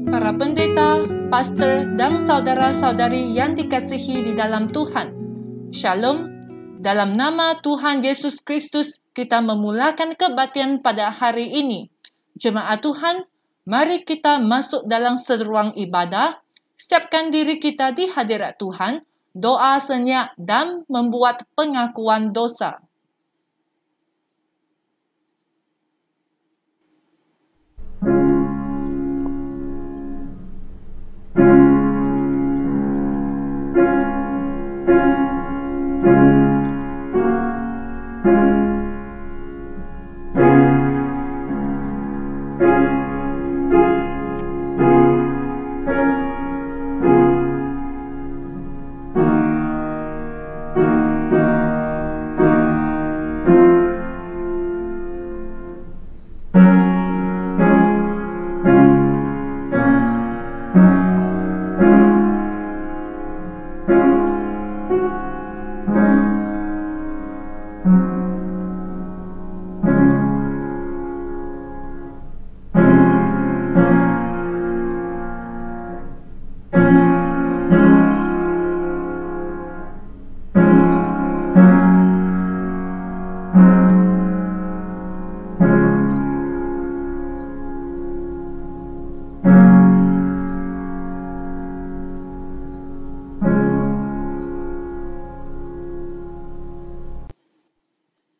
para pendeta, pastor, dan saudara-saudari yang dikasihi di dalam Tuhan. Shalom. Dalam nama Tuhan Yesus Kristus, kita memulakan kebaktian pada hari ini. Jemaat Tuhan, mari kita masuk dalam seruang ibadah, siapkan diri kita di hadirat Tuhan, doa senyap dan membuat pengakuan dosa.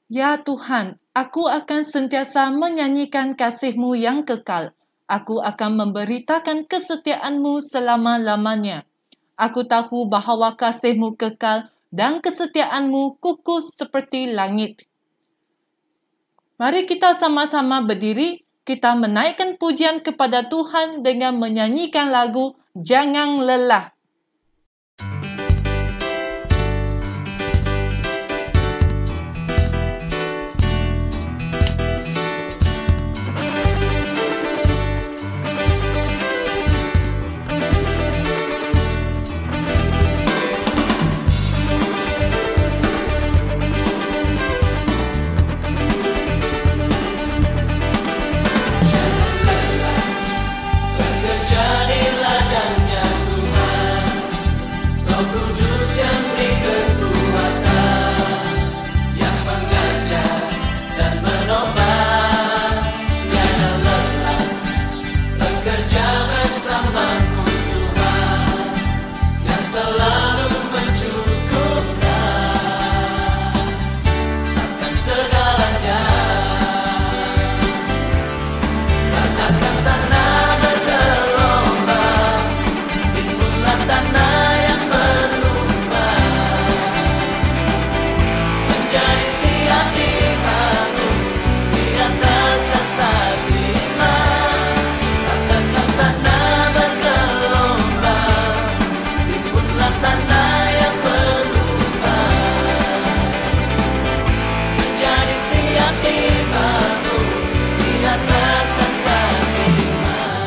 Ya Tuhan, aku akan sentiasa menyanyikan kasih-Mu yang kekal. Aku akan memberitakan kesetiaan-Mu selama-lamanya. Aku tahu bahawa kasih-Mu kekal dan kesetiaan-Mu kukuh seperti langit. Mari kita sama-sama berdiri, kita menaikkan pujian kepada Tuhan dengan menyanyikan lagu Jangan Lelah. Bekerja di ladangnya Tuhan, Roh Kudus yang beri kekuatan, yang mengajar dan menopang. Tiada lelah bekerja bersamaku Tuhan, yang selalu mencukupkan akan segalanya. Ratakan tanah bergelombang, timbullah tanah yang berlubang, menjadi siap dibangun di atas dasar iman. Ratakan tanah bergelombang, timbullah tanah yang berlubang, menjadi siap dibangun di atas dasar iman.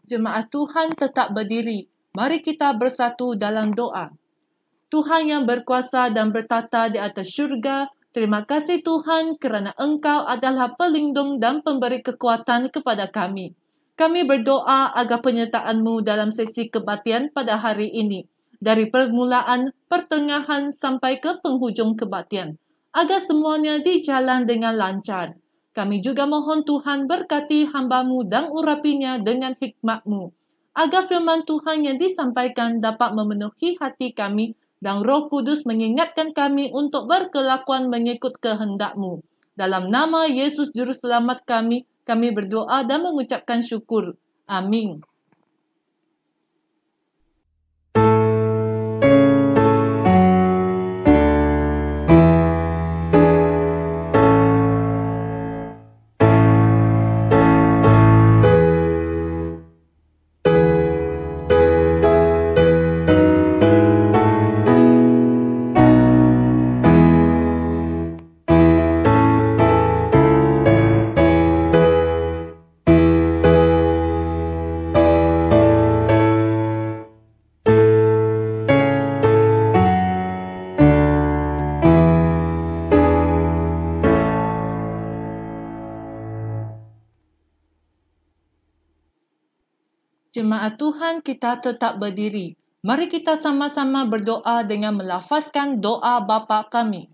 Jemaat Tuhan tetap berdiri. Mari kita bersatu dalam doa. Tuhan yang berkuasa dan bertata di atas syurga, terima kasih Tuhan kerana Engkau adalah pelindung dan pemberi kekuatan kepada kami. Kami berdoa agar penyertaan-Mu dalam sesi kebaktian pada hari ini, dari permulaan, pertengahan sampai ke penghujung kebaktian, agar semuanya dijalan dengan lancar. Kami juga mohon Tuhan berkati hamba-Mu dan urapinya dengan hikmat-Mu, agar firman Tuhan yang disampaikan dapat memenuhi hati kami dan Roh Kudus mengingatkan kami untuk berkelakuan mengikut kehendak-Mu. Dalam nama Yesus Juru Selamat kami berdoa dan mengucapkan syukur. Amin. Jemaat Tuhan, kita tetap berdiri. Mari kita sama-sama berdoa dengan melafazkan doa Bapa kami.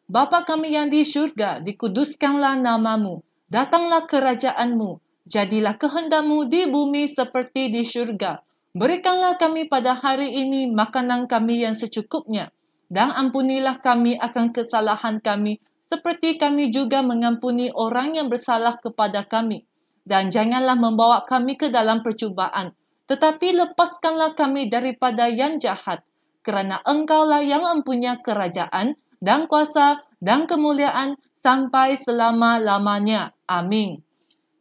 Bapa kami yang di syurga, dikuduskanlah namamu. Datanglah kerajaanmu. Jadilah kehendakmu di bumi seperti di syurga. Berikanlah kami pada hari ini makanan kami yang secukupnya. Dan ampunilah kami akan kesalahan kami, seperti kami juga mengampuni orang yang bersalah kepada kami. Dan janganlah membawa kami ke dalam percubaan, tetapi lepaskanlah kami daripada yang jahat. Kerana Engkaulah yang mempunyai kerajaan dan kuasa dan kemuliaan sampai selama-lamanya. Amin.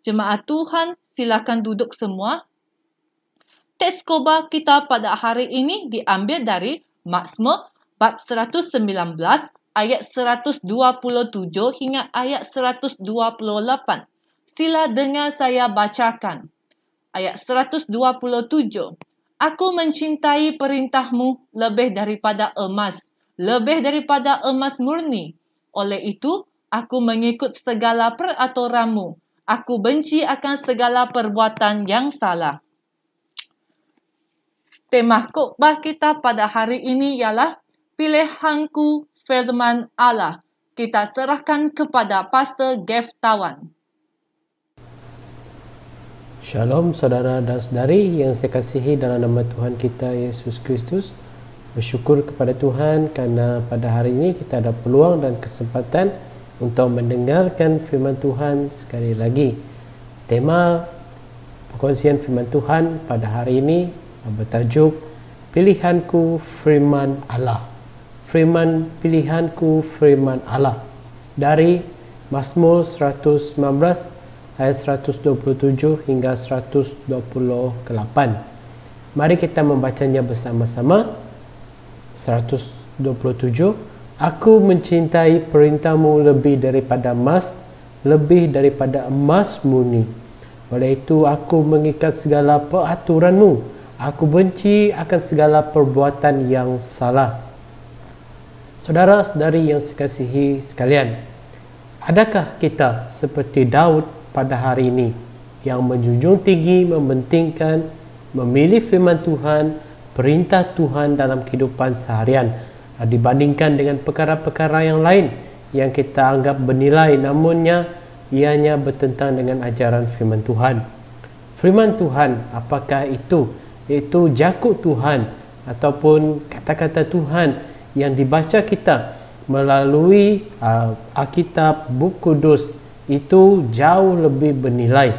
Jemaat Tuhan, silakan duduk semua. Teks khotbah kita pada hari ini diambil dari Mazmur bab 119 ayat 127 hingga ayat 128. Sila dengar saya bacakan. Ayat 127. Aku mencintai perintahmu lebih daripada emas murni. Oleh itu, aku mengikut segala peraturanmu. Aku benci akan segala perbuatan yang salah. Tema khotbah kita pada hari ini ialah Pilihanku Firman Allah. Kita serahkan kepada Pastor Gev Tawan. Shalom saudara dan saudari yang saya kasihi dalam nama Tuhan kita Yesus Kristus. Bersyukur kepada Tuhan kerana pada hari ini kita ada peluang dan kesempatan untuk mendengarkan firman Tuhan sekali lagi. Tema perkongsian firman Tuhan pada hari ini bertajuk Pilihanku Firman Allah. Pilihanku Firman Allah dari Mazmur 119 ayat 127 hingga 128. Mari kita membacanya bersama-sama. 127. Aku mencintai perintahmu lebih daripada emas murni. Oleh itu aku mengikat segala peraturanmu. Aku benci akan segala perbuatan yang salah. Saudara-saudari yang sekasihi sekalian, adakah kita seperti Daud pada hari ini yang menjunjung tinggi, mementingkan, memilih firman Tuhan, perintah Tuhan dalam kehidupan seharian dibandingkan dengan perkara-perkara yang lain yang kita anggap bernilai namunnya ianya bertentang dengan ajaran firman Tuhan. Firman Tuhan, apakah itu? Iaitu jakut Tuhan ataupun kata-kata Tuhan yang dibaca kita melalui Alkitab, buku kudus, itu jauh lebih bernilai.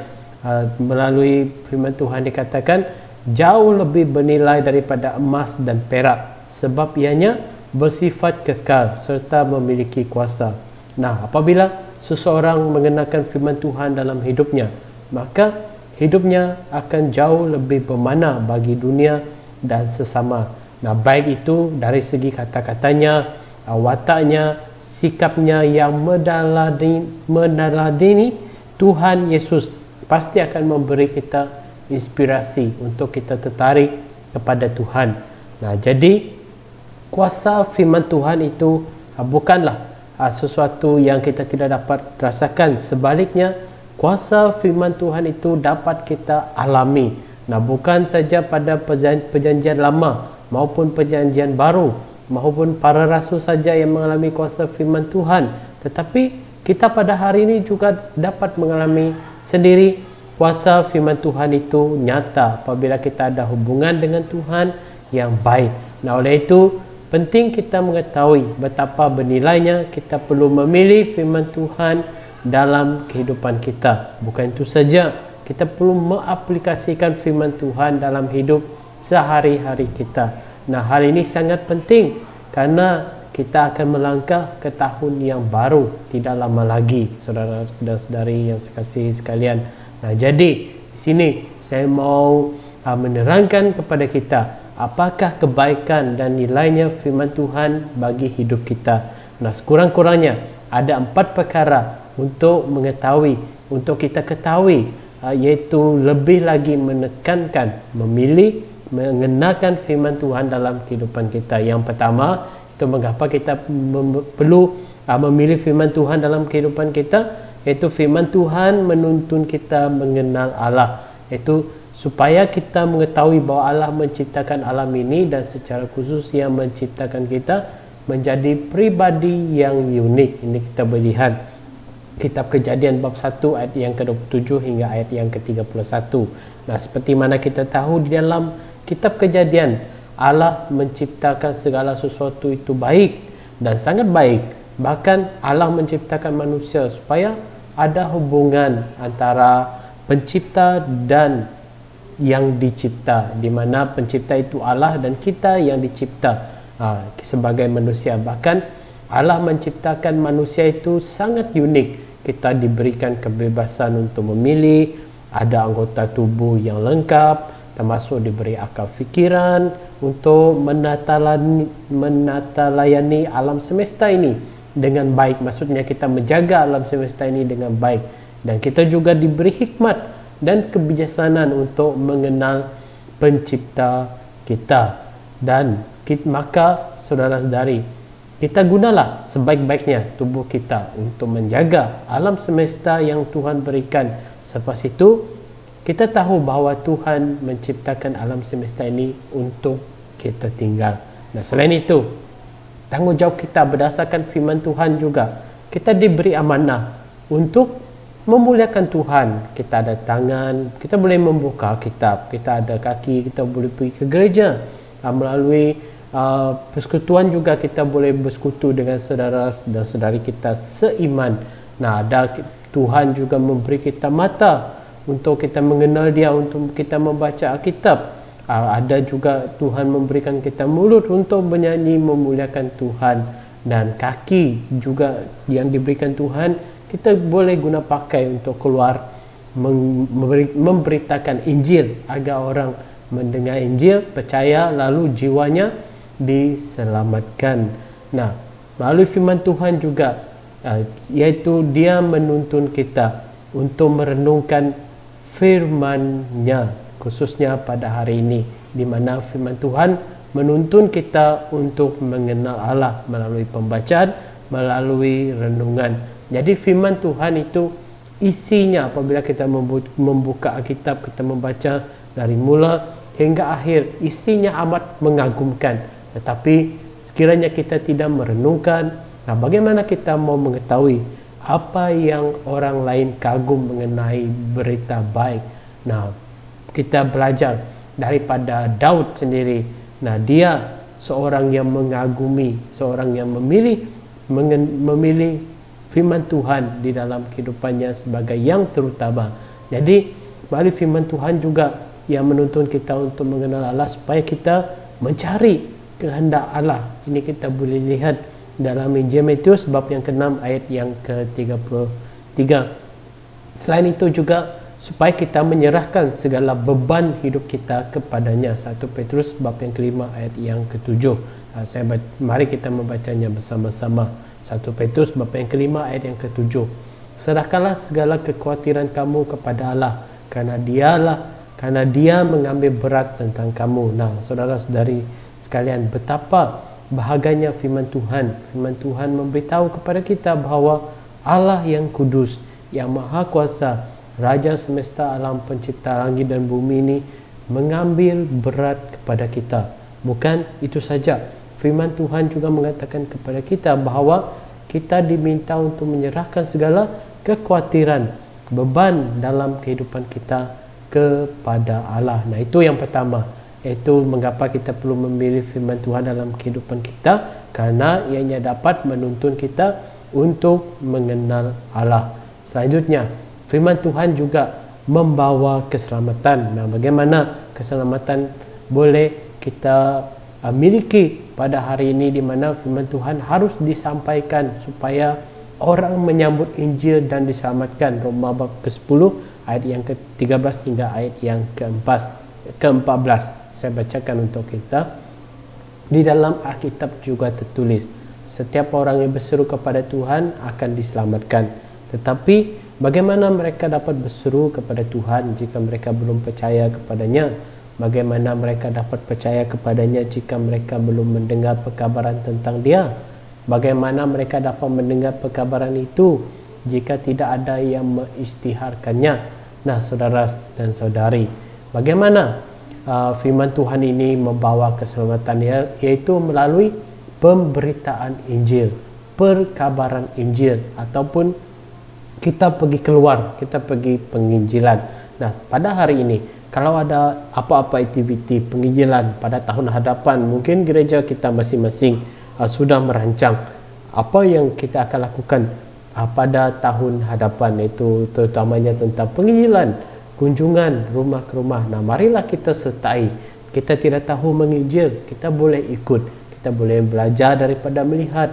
Melalui firman Tuhan dikatakan jauh lebih bernilai daripada emas dan perak, sebab ianya bersifat kekal serta memiliki kuasa. Nah, apabila seseorang mengenakan firman Tuhan dalam hidupnya, maka hidupnya akan jauh lebih bermakna bagi dunia dan sesama. Nah, baik itu dari segi kata-katanya, wataknya, sikapnya yang meneladani Tuhan Yesus pasti akan memberi kita inspirasi untuk kita tertarik kepada Tuhan. Nah, jadi kuasa firman Tuhan itu bukanlah sesuatu yang kita tidak dapat rasakan. Sebaliknya, kuasa firman Tuhan itu dapat kita alami. Nah, bukan saja pada perjanjian lama maupun perjanjian baru, maupun para rasul saja yang mengalami kuasa firman Tuhan, tetapi kita pada hari ini juga dapat mengalami sendiri kuasa firman Tuhan itu nyata apabila kita ada hubungan dengan Tuhan yang baik. Nah, oleh itu penting kita mengetahui betapa bernilainya kita perlu memilih firman Tuhan dalam kehidupan kita. Bukan itu saja, kita perlu mengaplikasikan firman Tuhan dalam hidup sehari-hari kita. Nah, hal ini sangat penting karena kita akan melangkah ke tahun yang baru tidak lama lagi, saudara dan saudari yang sekasihi sekalian. Nah, jadi di sini saya mau menerangkan kepada kita apakah kebaikan dan nilainya firman Tuhan bagi hidup kita. Nah, sekurang-kurangnya ada 4 perkara untuk mengetahui, untuk kita ketahui, iaitu lebih lagi menekankan, memilih, mengenakan firman Tuhan dalam kehidupan kita. Yang pertama, itu mengapa kita perlu memilih firman Tuhan dalam kehidupan kita, iaitu firman Tuhan menuntun kita mengenal Allah. Itu supaya kita mengetahui bahawa Allah menciptakan alam ini dan secara khusus yang menciptakan kita menjadi pribadi yang unik. Ini kita melihat kitab Kejadian bab 1 ayat yang ke-27 hingga ayat yang ke-31. Nah, seperti mana kita tahu di dalam kitab Kejadian, Allah menciptakan segala sesuatu itu baik dan sangat baik. Bahkan Allah menciptakan manusia supaya ada hubungan antara pencipta dan yang dicipta, di mana pencipta itu Allah dan kita yang dicipta sebagai manusia. Bahkan Allah menciptakan manusia itu sangat unik. Kita diberikan kebebasan untuk memilih, ada anggota tubuh yang lengkap, termasuk diberi akal fikiran untuk menatalayani alam semesta ini dengan baik. Maksudnya kita menjaga alam semesta ini dengan baik. Dan kita juga diberi hikmat dan kebijaksanaan untuk mengenal pencipta kita. Dan maka saudara-saudari, kita gunalah sebaik-baiknya tubuh kita untuk menjaga alam semesta yang Tuhan berikan. Selepas itu, kita tahu bahawa Tuhan menciptakan alam semesta ini untuk kita tinggal. Nah, selain itu, tanggungjawab kita berdasarkan firman Tuhan juga. Kita diberi amanah untuk memuliakan Tuhan. Kita ada tangan, kita boleh membuka kitab, kita ada kaki, kita boleh pergi ke gereja. Melalui persekutuan juga kita boleh bersekutu dengan saudara dan saudari kita seiman. Nah, ada Tuhan juga memberi kita mata untuk kita mengenal Dia, untuk kita membaca Alkitab. Ada juga Tuhan memberikan kita mulut untuk menyanyi memuliakan Tuhan, dan kaki juga yang diberikan Tuhan kita boleh guna pakai untuk keluar memberitakan Injil agar orang mendengar Injil, percaya, lalu jiwanya diselamatkan. Nah, melalui firman Tuhan juga iaitu Dia menuntun kita untuk merenungkan firman-Nya, khususnya pada hari ini, di mana firman Tuhan menuntun kita untuk mengenal Allah melalui pembacaan, melalui renungan. Jadi firman Tuhan itu isinya, apabila kita membuka Alkitab, kita membaca dari mula hingga akhir, isinya amat mengagumkan. Tetapi sekiranya kita tidak merenungkan, nah bagaimana kita mau mengetahui apa yang orang lain kagum mengenai berita baik? Nah, kita belajar daripada Daud sendiri. Nah, dia seorang yang mengagumi, seorang yang memilih firman Tuhan di dalam kehidupannya sebagai yang terutama. Jadi melalui firman Tuhan juga yang menuntun kita untuk mengenal Allah, supaya kita mencari kehendak Allah. Ini kita boleh lihat dalam Injil Matius bab yang ke-6 ayat yang ke-33. Selain itu juga supaya kita menyerahkan segala beban hidup kita kepadanya. 1 Petrus bab yang ke-5 ayat yang ke-7. Mari kita membacanya bersama-sama. 1 Petrus bab yang ke-5 ayat yang ke-7. Serahkanlah segala kekhawatiran kamu kepada Allah, karena Dia mengambil berat tentang kamu. Nah, saudara-saudari sekalian, betapa bahaganya firman Tuhan. Firman Tuhan memberitahu kepada kita bahawa Allah yang kudus, yang maha kuasa, Raja semesta alam, pencipta langit dan bumi ini mengambil berat kepada kita. Bukan itu saja, firman Tuhan juga mengatakan kepada kita bahawa kita diminta untuk menyerahkan segala kekhawatiran, beban dalam kehidupan kita kepada Allah. Nah, itu yang pertama, iaitu mengapa kita perlu memilih firman Tuhan dalam kehidupan kita, karena ianya dapat menuntun kita untuk mengenal Allah. Selanjutnya, firman Tuhan juga membawa keselamatan. Nah, bagaimana keselamatan boleh kita miliki pada hari ini, di mana firman Tuhan harus disampaikan supaya orang menyambut Injil dan diselamatkan. Roma bab ke-10 ayat yang ke-13 hingga ayat yang ke-14. Saya bacakan untuk kita. Di dalam Alkitab juga tertulis, setiap orang yang berseru kepada Tuhan akan diselamatkan. Tetapi bagaimana mereka dapat berseru kepada Tuhan jika mereka belum percaya kepadanya? Bagaimana mereka dapat percaya kepadanya jika mereka belum mendengar perkabaran tentang Dia? Bagaimana mereka dapat mendengar perkabaran itu jika tidak ada yang mengisytiharkannya? Nah, saudara dan saudari, Bagaimana firman Tuhan ini membawa keselamatan, yaitu melalui pemberitaan Injil, perkabaran Injil, ataupun kita pergi keluar, kita pergi penginjilan. Nah, pada hari ini, kalau ada apa-apa aktiviti penginjilan pada tahun hadapan, mungkin gereja kita masing-masing sudah merancang apa yang kita akan lakukan pada tahun hadapan, itu terutamanya tentang penginjilan, kunjungan rumah ke rumah. Nah, marilah kita sertai. Kita tidak tahu menginjil, kita boleh ikut, kita boleh belajar daripada melihat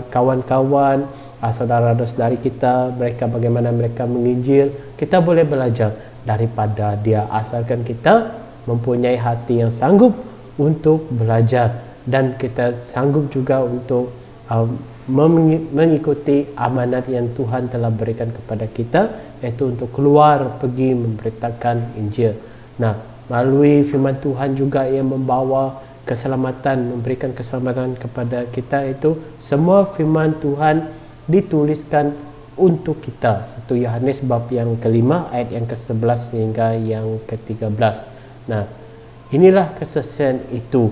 kawan-kawan, saudara-saudari kita, mereka bagaimana mereka menginjil. Kita boleh belajar daripada dia, asalkan kita mempunyai hati yang sanggup untuk belajar, dan kita sanggup juga untuk mengikuti amanat yang Tuhan telah berikan kepada kita, yaitu untuk keluar pergi memberitakan Injil. Nah, melalui firman Tuhan juga yang membawa keselamatan, memberikan keselamatan kepada kita, itu semua firman Tuhan dituliskan untuk kita. 1 Yohanes bab yang ke-5 ayat yang ke-11 hingga yang ke-13. Nah, inilah kesaksian itu.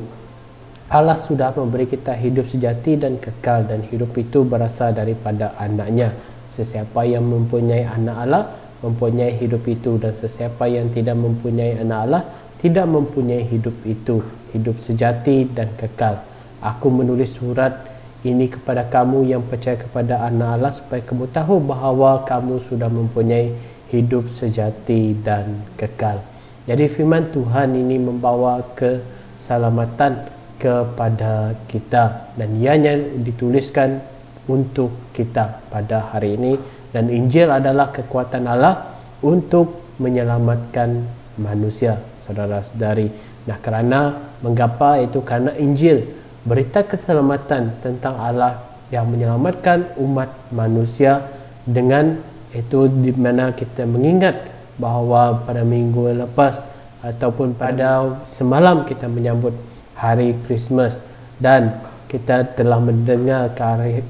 Allah sudah memberi kita hidup sejati dan kekal, dan hidup itu berasal daripada anak-Nya. Sesiapa yang mempunyai anak Allah mempunyai hidup itu, dan sesiapa yang tidak mempunyai anak Allah tidak mempunyai hidup itu, hidup sejati dan kekal. Aku menulis surat ini kepada kamu yang percaya kepada anak Allah, supaya kamu tahu bahawa kamu sudah mempunyai hidup sejati dan kekal. Jadi firman Tuhan ini membawa keselamatan kepada kita, dan ianya dituliskan untuk kita pada hari ini. Dan Injil adalah kekuatan Allah untuk menyelamatkan manusia, saudara-saudari. Nah, kerana mengapa itu? Karena Injil, berita keselamatan tentang Allah yang menyelamatkan umat manusia, dengan itu di mana kita mengingat bahawa pada minggu lepas ataupun pada semalam kita menyambut hari Christmas, dan kita telah mendengar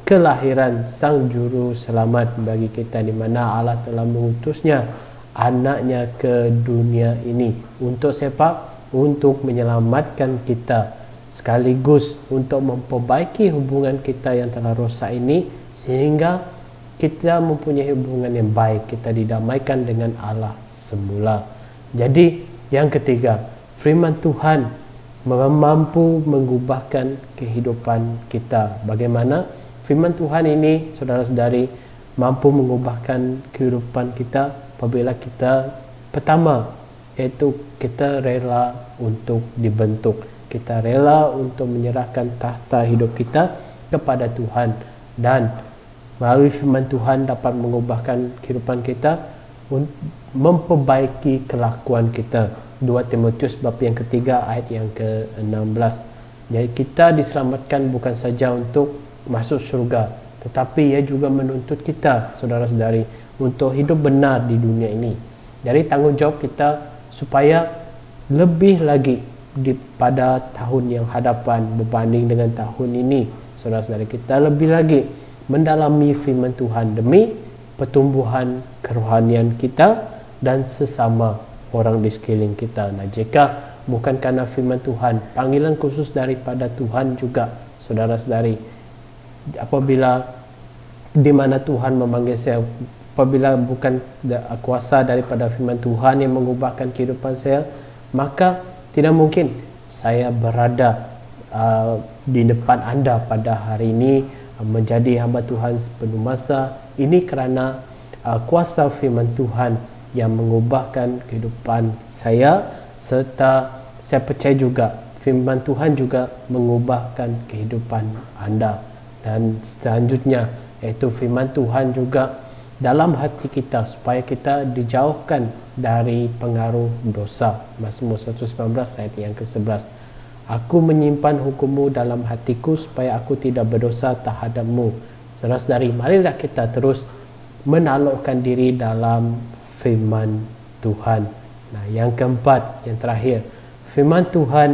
kelahiran Sang Juru Selamat bagi kita, di mana Allah telah mengutusnya anak-Nya ke dunia ini. Untuk siapa? Untuk menyelamatkan kita, sekaligus untuk memperbaiki hubungan kita yang telah rosak ini, sehingga kita mempunyai hubungan yang baik, kita didamaikan dengan Allah semula. Jadi yang ketiga, firman Tuhan mampu mengubahkan kehidupan kita. Bagaimana firman Tuhan ini, saudara-saudari, mampu mengubahkan kehidupan kita apabila kita, pertama, iaitu kita rela untuk dibentuk. Kita rela untuk menyerahkan tahta hidup kita kepada Tuhan, dan melalui firman Tuhan dapat mengubahkan kehidupan kita, memperbaiki kelakuan kita. 2 Timotius bab yang ketiga ayat yang ke-16. Jadi kita diselamatkan bukan saja untuk masuk syurga, tetapi ia juga menuntut kita, saudara-saudari, untuk hidup benar di dunia ini. Jadi tanggungjawab kita supaya lebih lagi pada tahun yang hadapan berbanding dengan tahun ini, saudara-saudari, kita lebih lagi mendalami firman Tuhan demi pertumbuhan kerohanian kita dan sesama orang di sekeliling kita. Nah, jika bukan karena firman Tuhan, panggilan khusus daripada Tuhan juga, saudara-saudari, apabila di mana Tuhan memanggil saya, apabila bukan kuasa daripada firman Tuhan yang mengubahkan kehidupan saya, maka tidak mungkin saya berada di depan anda pada hari ini menjadi hamba Tuhan sepenuh masa. Ini kerana kuasa firman Tuhan yang mengubahkan kehidupan saya, serta saya percaya juga firman Tuhan juga mengubahkan kehidupan anda. Dan selanjutnya, iaitu firman Tuhan juga dalam hati kita, supaya kita dijauhkan dari pengaruh dosa. Mazmur 119 ayat yang ke-11. Aku menyimpan hukum-Mu dalam hatiku, supaya aku tidak berdosa terhadap-Mu. Saudara-saudari, marilah kita terus menaklukkan diri dalam firman Tuhan. Nah, yang keempat, yang terakhir, firman Tuhan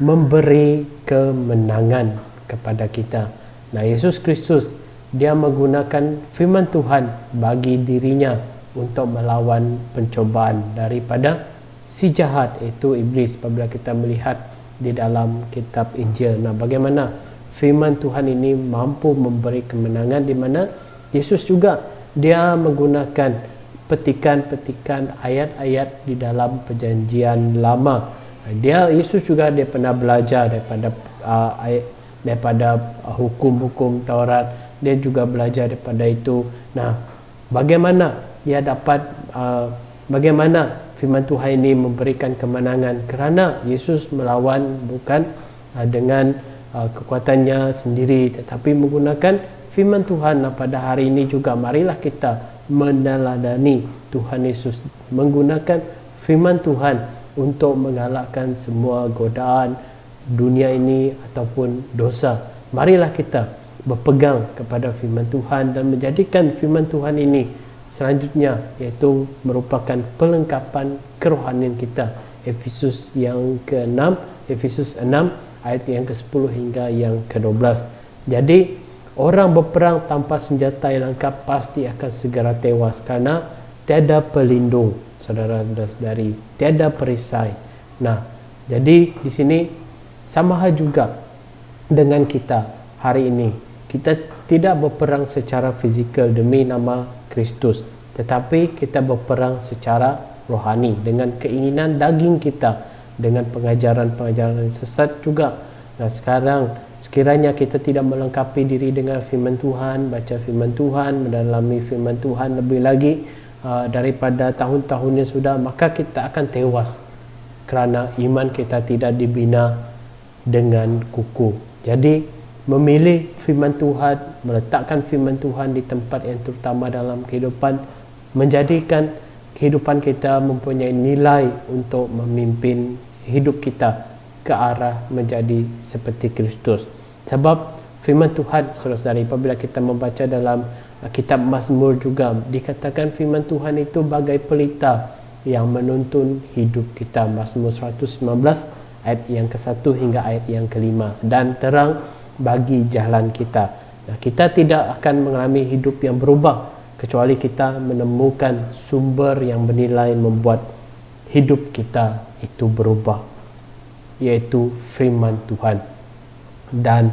memberi kemenangan kepada kita. Nah, Yesus Kristus, dia menggunakan firman Tuhan bagi dirinya untuk melawan pencobaan daripada si jahat, iaitu iblis, apabila kita melihat di dalam kitab Injil. Nah, bagaimana firman Tuhan ini mampu memberi kemenangan, di mana Yesus juga dia menggunakan petikan-petikan ayat-ayat di dalam perjanjian lama. Yesus juga dia pernah belajar daripada hukum-hukum Taurat. Dia juga belajar daripada itu. Nah, bagaimana dia dapat bagaimana firman Tuhan ini memberikan kemenangan? Kerana Yesus melawan bukan dengan kekuatannya sendiri, tetapi menggunakan firman Tuhan. Nah, pada hari ini juga marilah kita meneladani Tuhan Yesus menggunakan firman Tuhan untuk mengalahkan semua godaan dunia ini ataupun dosa. Marilah kita berpegang kepada firman Tuhan dan menjadikan firman Tuhan ini selanjutnya, iaitu merupakan pelengkapan kerohanian kita. Efesus yang ke-6, Efesus 6 ayat yang ke-10 hingga yang ke-12. Jadi orang berperang tanpa senjata yang lengkap pasti akan segera tewas, karena tiada pelindung, saudara-saudari, tiada perisai. Nah, jadi di sini sama hal juga dengan kita hari ini. Kita tidak berperang secara fizikal demi nama Kristus, tetapi kita berperang secara rohani dengan keinginan daging kita, dengan pengajaran-pengajaran sesat juga. Nah, sekarang sekiranya kita tidak melengkapi diri dengan firman Tuhan, baca firman Tuhan, mendalami firman Tuhan lebih lagi daripada tahun-tahun yang sudah, maka kita akan tewas kerana iman kita tidak dibina dengan kukuh. Jadi memilih firman Tuhan, meletakkan firman Tuhan di tempat yang terutama dalam kehidupan, menjadikan kehidupan kita mempunyai nilai untuk memimpin hidup kita ke arah menjadi seperti Kristus. Sebab firman Tuhan, saudara-saudari, apabila kita membaca dalam kitab Mazmur juga dikatakan firman Tuhan itu bagai pelita yang menuntun hidup kita. Mazmur 119 ayat yang ke-1 hingga ayat yang ke-5, dan terang bagi jalan kita. Nah, kita tidak akan mengalami hidup yang berubah kecuali kita menemukan sumber yang bernilai membuat hidup kita itu berubah, yaitu firman Tuhan. Dan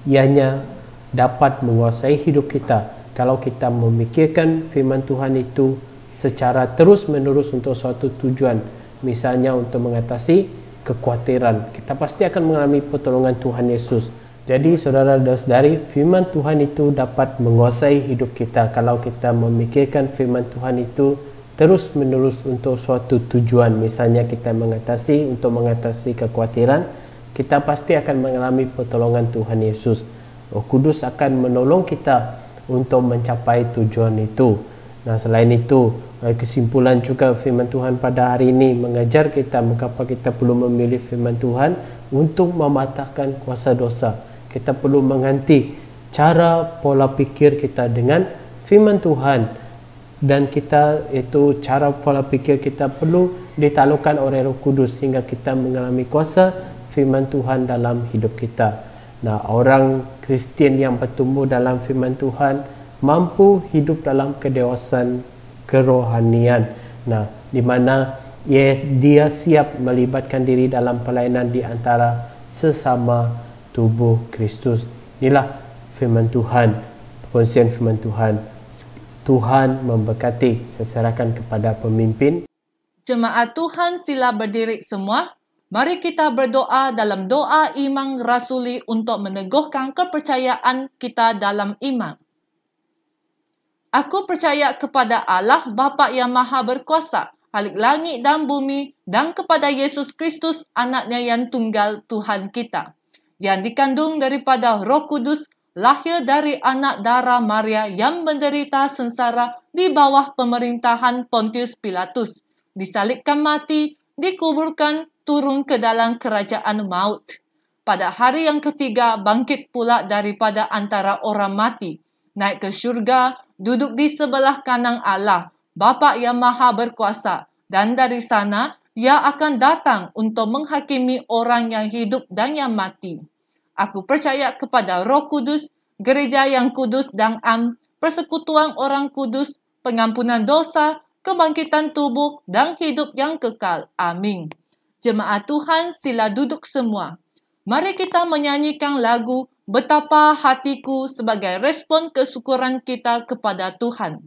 ianya dapat menguasai hidup kita kalau kita memikirkan firman Tuhan itu secara terus-menerus untuk suatu tujuan. Misalnya untuk mengatasi kekhawatiran, kita pasti akan mengalami pertolongan Tuhan Yesus. Jadi saudara-saudari, firman Tuhan itu dapat menguasai hidup kita kalau kita memikirkan firman Tuhan itu terus-menerus untuk suatu tujuan. Misalnya kita untuk mengatasi kekhawatiran, kita pasti akan mengalami pertolongan Tuhan Yesus. Roh Kudus akan menolong kita untuk mencapai tujuan itu. Nah, selain itu, kesimpulan juga firman Tuhan pada hari ini mengajar kita mengapa kita perlu memilih firman Tuhan untuk mematahkan kuasa dosa. Kita perlu mengganti cara pola pikir kita dengan firman Tuhan, dan kita itu cara pola pikir kita perlu ditaklukkan oleh Roh Kudus sehingga kita mengalami kuasa firman Tuhan dalam hidup kita. Nah, orang Kristian yang bertumbuh dalam firman Tuhan mampu hidup dalam kedewasaan kerohanian. Nah, di mana dia siap melibatkan diri dalam pelayanan di antara sesama tubuh Kristus. Inilah firman Tuhan, perkongsian firman Tuhan. Tuhan memberkati. Saya serahkan kepada pemimpin. Jemaat Tuhan, sila berdiri semua. Mari kita berdoa dalam doa iman rasuli untuk meneguhkan kepercayaan kita dalam iman. Aku percaya kepada Allah Bapa yang Maha Berkuasa, Khalik langit dan bumi, dan kepada Yesus Kristus, anaknya yang tunggal Tuhan kita, yang dikandung daripada Roh Kudus, lahir dari anak darah Maria, yang menderita sengsara di bawah pemerintahan Pontius Pilatus, disalibkan mati, dikuburkan, turun ke dalam kerajaan maut. Pada hari yang ketiga bangkit pula daripada antara orang mati, naik ke syurga, duduk di sebelah kanan Allah, Bapa yang Maha Berkuasa, dan dari sana Ia akan datang untuk menghakimi orang yang hidup dan yang mati. Aku percaya kepada Roh Kudus, gereja yang kudus dan am, persekutuan orang kudus, pengampunan dosa, kebangkitan tubuh dan hidup yang kekal. Amin. Jemaat Tuhan, sila duduk semua. Mari kita menyanyikan lagu Betapa Hatiku sebagai respon kesyukuran kita kepada Tuhan.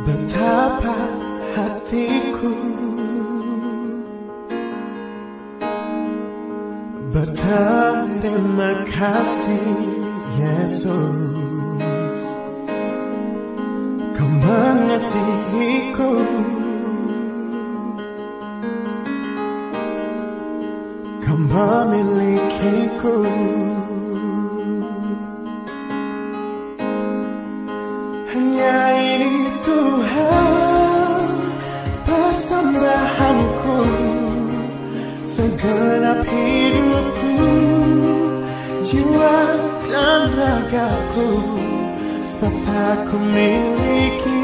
Betapa hatiku berterima kasih Yesus, Kau mengasihiku, Kau memilikiku. Hanya ini Tuhan persembahanku, segenap hidupku, jiwa dan ragaku, sebab tak ku miliki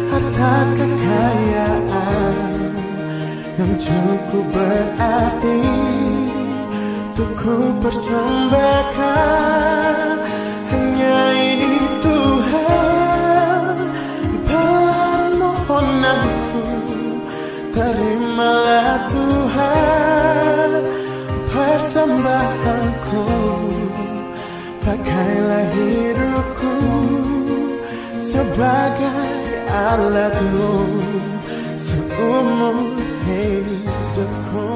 harta kekayaan yang cukup berarti untuk ku persembahkan. Hanya ini Tuhan permohonanku, terimalah Tuhan persembahanku, pakailah hidupku sebagai alatmu seumur hidupku.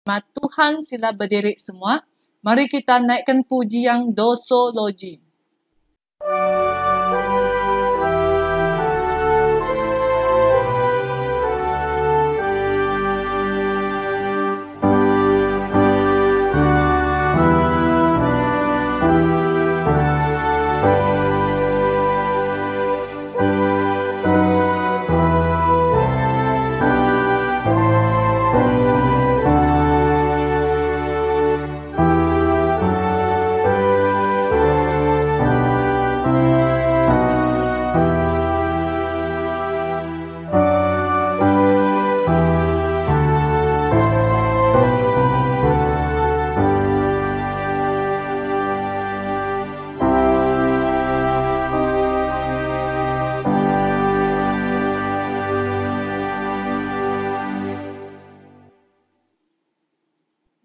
Jemaat Tuhan, sila berdiri semua. Mari kita naikkan pujian dosologi.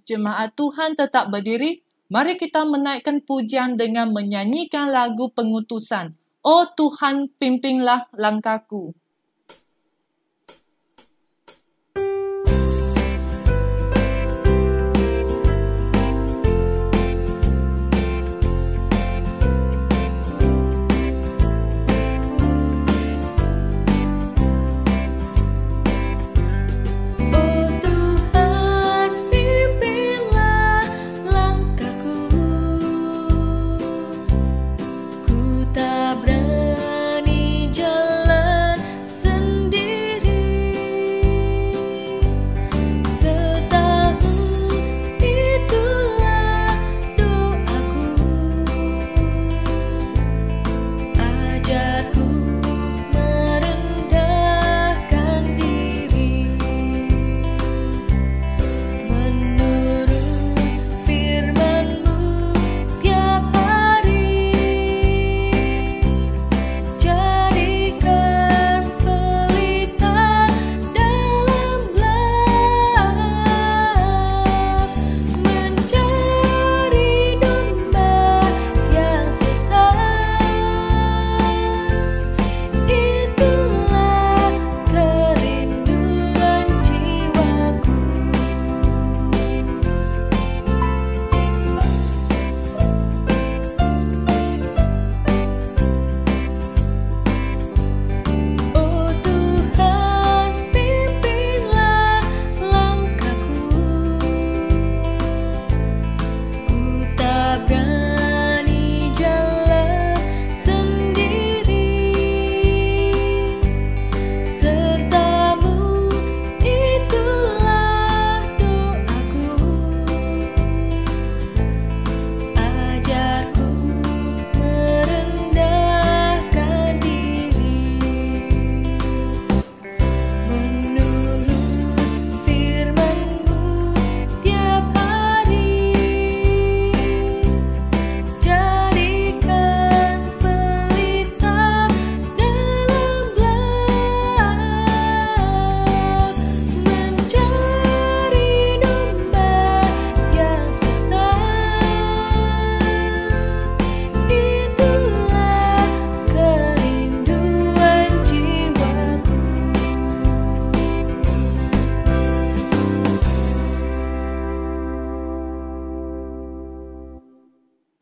Jemaat Tuhan tetap berdiri. Mari kita menaikkan pujian dengan menyanyikan lagu pengutusan. Oh Tuhan, pimpinlah langkahku. Ku tak berani jalan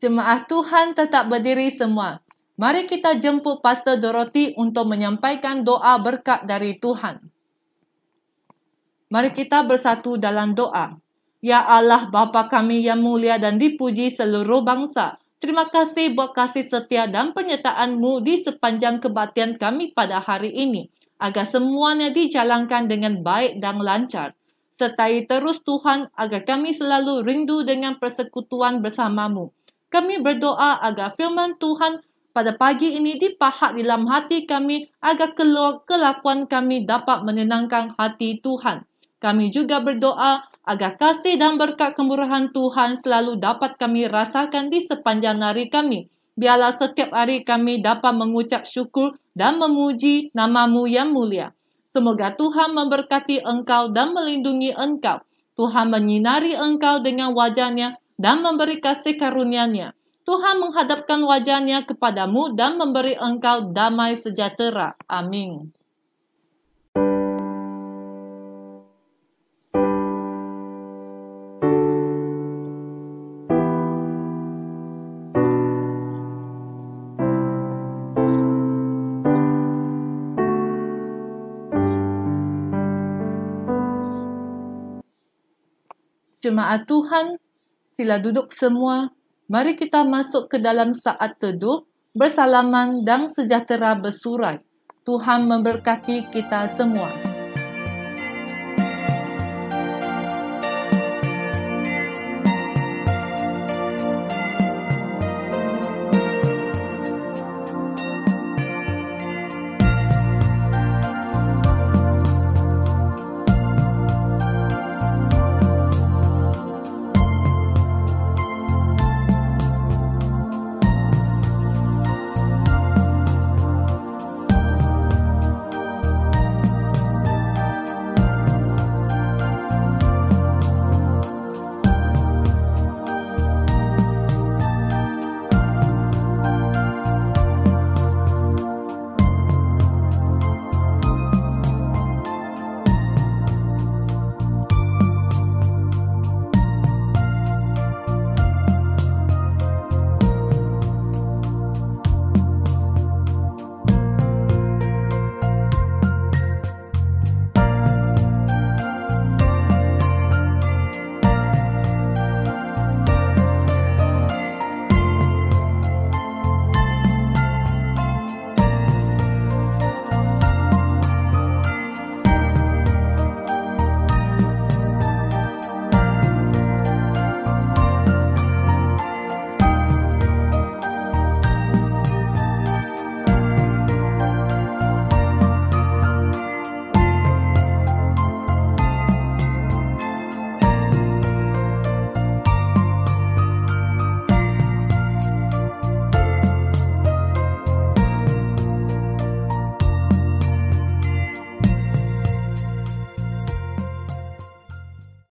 Jemaah Tuhan tetap berdiri semua. Mari kita jemput Pastor Dorothy untuk menyampaikan doa berkat dari Tuhan. Mari kita bersatu dalam doa. Ya Allah Bapa kami yang mulia dan dipuji seluruh bangsa, terima kasih buat kasih setia dan penyertaan-Mu di sepanjang kebaktian kami pada hari ini, agar semuanya dijalankan dengan baik dan lancar. Sertai terus Tuhan agar kami selalu rindu dengan persekutuan bersama-Mu. Kami berdoa agar firman Tuhan pada pagi ini dipahat dalam hati kami agar kelakuan kami dapat menyenangkan hati Tuhan. Kami juga berdoa agar kasih dan berkat kemurahan Tuhan selalu dapat kami rasakan di sepanjang hari kami. Biarlah setiap hari kami dapat mengucap syukur dan memuji nama-Mu yang mulia. Semoga Tuhan memberkati engkau dan melindungi engkau. Tuhan menyinari engkau dengan wajah-Nya dan memberi kasih karunia-Nya. Tuhan menghadapkan wajah-Nya kepadamu dan memberi engkau damai sejahtera. Amin. Jemaat Tuhan, sila duduk semua. Mari kita masuk ke dalam saat teduh, bersalaman dan sejahtera bersurai. Tuhan memberkati kita semua.